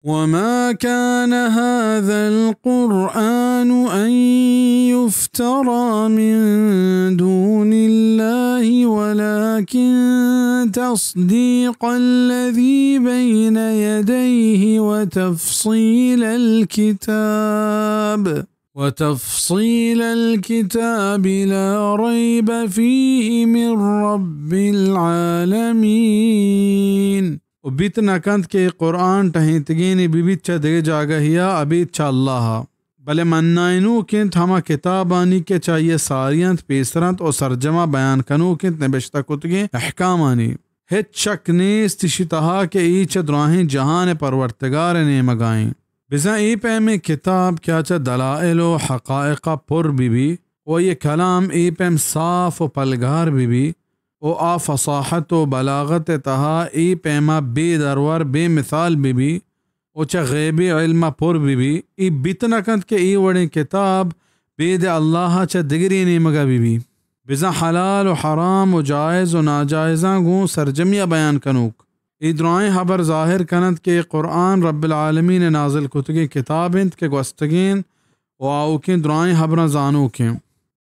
وما كان هذا القرآن أن يفترى من دون الله ولكن تصديق الذي بين يديه وتفصيل الكتاب لا ريب فيه من رب العالمين. وبيتنا كانت كي قرآن تهيتگيني بيبيتشا دے جاگا هيا أبيتشا الله بلے منائنو كنت هما كتاباني کے چاہیے ساریانت پیسرانت او سرجمہ بیان کنو كنت نبشتا کتگی احکامانی ہچ شک نیست شتہا کہ ایچ دراہیں جہان پرورتگار نے مگائیں بزا ای پہ میں کتاب کیا چا دلائل و حقائق پر بی و یہ کلام ای پہ صاف و پلگار بی او آ فصاحت و بلاغت تہا ای پیما بے درور بے مثال بی او چا غیبی علم پر بی ای بیتنا کند کہ ای وڑی کتاب بید اللہ چا دگری نیمگا بی بزا حلال و حرام و جائز و ناجائزاں گوں سرجمیہ بیان کنوک ای درائیں خبر ظاہر کنند کہ قرآن رب العالمین نازل کتگی کتاب انت کے گوستگین و آوکین درائیں خبریں زانو کیں